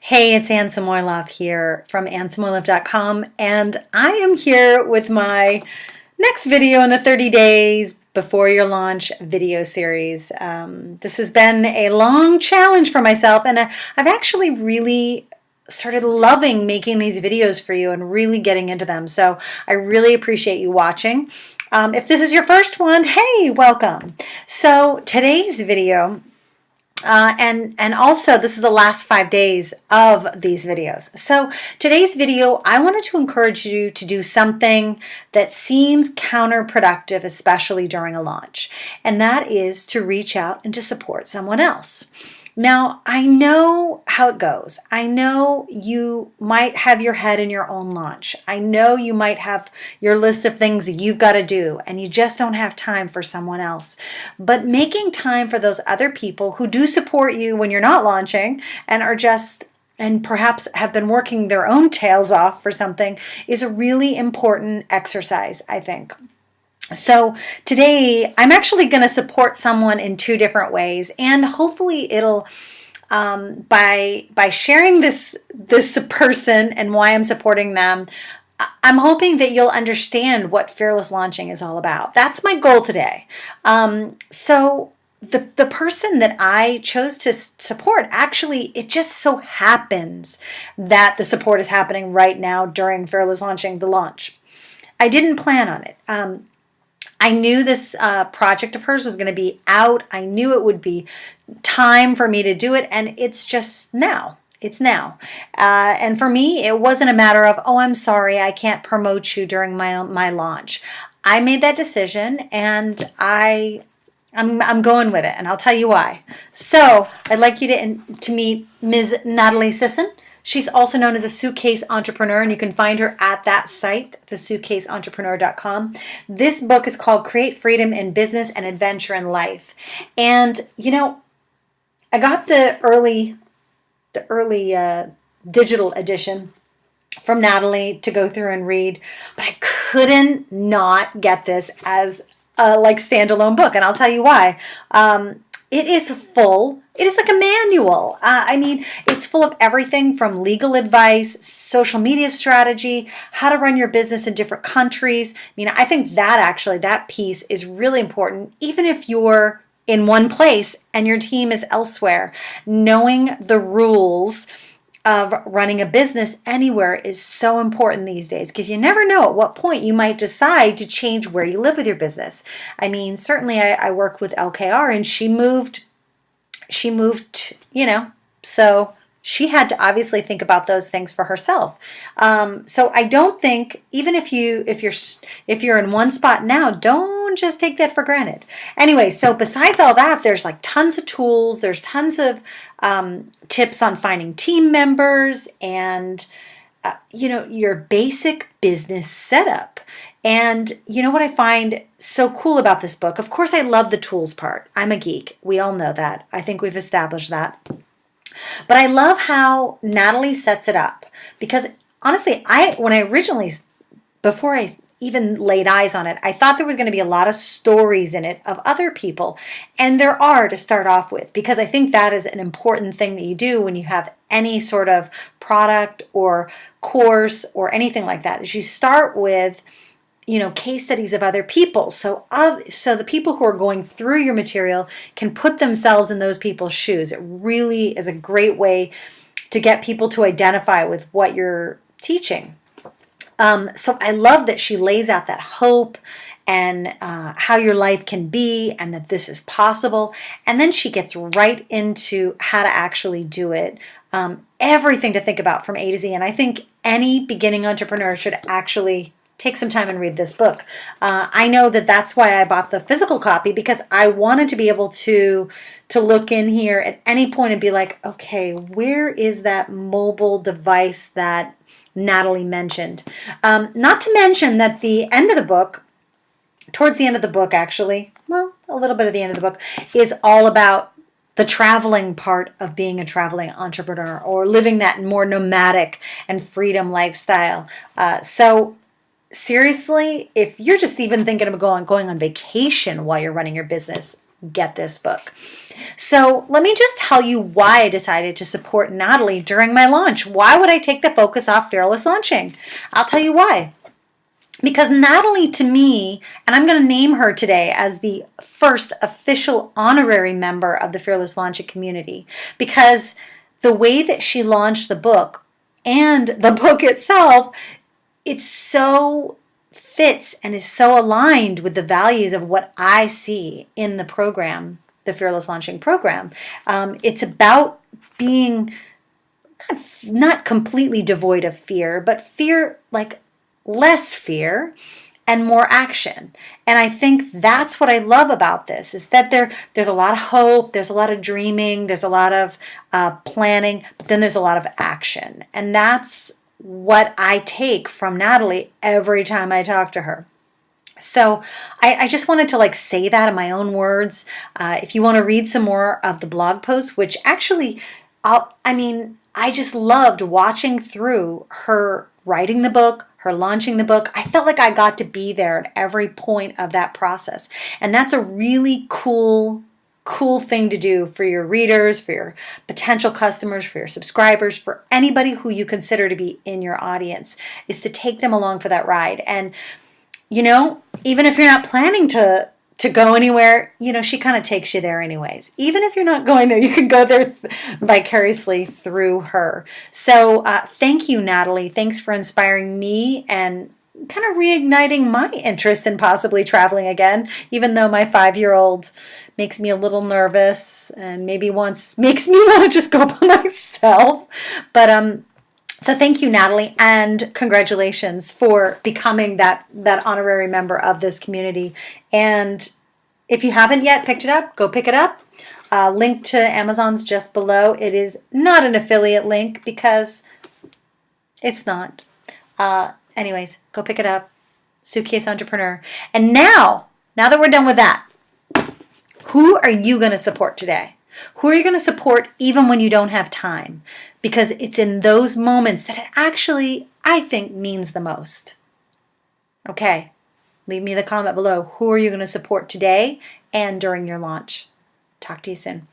Hey, it's Anne Samoilov here from AnneSamoilov.com, and I am here with my next video in the 30 days before your launch video series. This has been a long challenge for myself, and I've actually really started loving making these videos for you and really getting into them. So I really appreciate you watching. If this is your first one, hey, welcome. So today's video, and also this is the last 5 days of these videos. So today's video, I wanted to encourage you to do something that seems counterproductive, especially during a launch, and that is to reach out and to support someone else. Now, I know how it goes. I know you might have your head in your own launch. I know you might have your list of things that you've got to do, and you just don't have time for someone else. But making time for those other people who do support you when you're not launching and are just and perhaps have been working their own tails off for something is a really important exercise, I think. So today I'm actually going to support someone in two different ways, and hopefully it'll by sharing this person and why I'm supporting them, I'm hoping that you'll understand what fearless launching is all about. That's my goal today. So the person that I chose to support, actually, it just so happens that the support is happening right now during fearless launching, the launch. I didn't plan on it. I knew this project of hers was going to be out. I knew it would be time for me to do it, and it's just now. It's now. And for me, it wasn't a matter of, oh, I'm sorry, I can't promote you during my launch. I made that decision, and I'm going with it, and I'll tell you why. So I'd like you to meet Ms. Natalie Sisson. She's also known as a suitcase entrepreneur, and you can find her at that site, thesuitcaseentrepreneur.com. This book is called Create Freedom in Business and Adventure in Life. And, you know, I got the early digital edition from Natalie to go through and read, but I couldn't not get this as a standalone book, and I'll tell you why. It is full. It is like a manual. I mean, it's full of everything from legal advice, social media strategy, how to run your business in different countries. I mean, I think that piece is really important, even if you're in one place and your team is elsewhere. Knowing the rules of running a business anywhere is so important these days, because you never know at what point you might decide to change where you live with your business. I mean, certainly I work with LKR, and she moved, so she had to obviously think about those things for herself. So I don't think, even if you're in one spot now, don't just take that for granted. Anyway, so besides all that, there's tons of tools. There's tons of tips on finding team members and your basic business setup. And you know what I find so cool about this book? Of course, I love the tools part. I'm a geek. We all know that. I think we've established that. But I love how Natalie sets it up, because honestly, before I even laid eyes on it, I thought there was going to be a lot of stories in it of other people. And there are, to start off with, because I think that is an important thing that you do when you have any sort of product or course or anything like that, is you start with case studies of other people. So the people who are going through your material can put themselves in those people's shoes. It really is a great way to get people to identify with what you're teaching. So I love that she lays out that hope and how your life can be, and that this is possible. And then she gets right into how to actually do it. Everything to think about from A to Z. And I think any beginning entrepreneur should actually take some time and read this book. I know that's why I bought the physical copy, because I wanted to be able to look in here at any point and be like, okay, where is that mobile device that Natalie mentioned? Not to mention that towards the end of the book, actually, well, a little bit of the end of the book, is all about the traveling part of being a traveling entrepreneur, or living that more nomadic and freedom lifestyle. So seriously, if you're just even thinking of going on vacation while you're running your business, get this book. So let me just tell you why I decided to support Natalie during my launch. Why would I take the focus off Fearless Launching? I'll tell you why. Because Natalie, to me, and I'm going to name her today as the first official honorary member of the Fearless Launching community, because the way that she launched the book and the book itself, it so fits and is so aligned with the values of what I see in the program, the Fearless Launching program. It's about being not completely devoid of fear, but fear, like less fear and more action. And I think that's what I love about this, is that there's a lot of hope, there's a lot of dreaming, there's a lot of planning, but then there's a lot of action. And that's what I take from Natalie every time I talk to her. So I just wanted to say that in my own words. If you want to read some more of the blog post, which actually, I just loved watching through her writing the book, her launching the book. I felt like I got to be there at every point of that process. And that's a really cool thing to do for your readers, for your potential customers, for your subscribers, for anybody who you consider to be in your audience, is to take them along for that ride. And, even if you're not planning to go anywhere, she kind of takes you there anyways. Even if you're not going there, you can go there vicariously through her. So thank you, Natalie. Thanks for inspiring me and kind of reigniting my interest in possibly traveling again, even though my 5-year-old makes me a little nervous and maybe once makes me want to just go by myself. But so thank you, Natalie, and congratulations for becoming that honorary member of this community. And if you haven't yet picked it up, go pick it up. Link to Amazon's just below. It is not an affiliate link because it's not. Anyways, go pick it up. Suitcase Entrepreneur. And now that we're done with that, who are you going to support today? Who are you going to support even when you don't have time? Because it's in those moments that it actually, I think, means the most. Okay, leave me the comment below. Who are you going to support today and during your launch? Talk to you soon.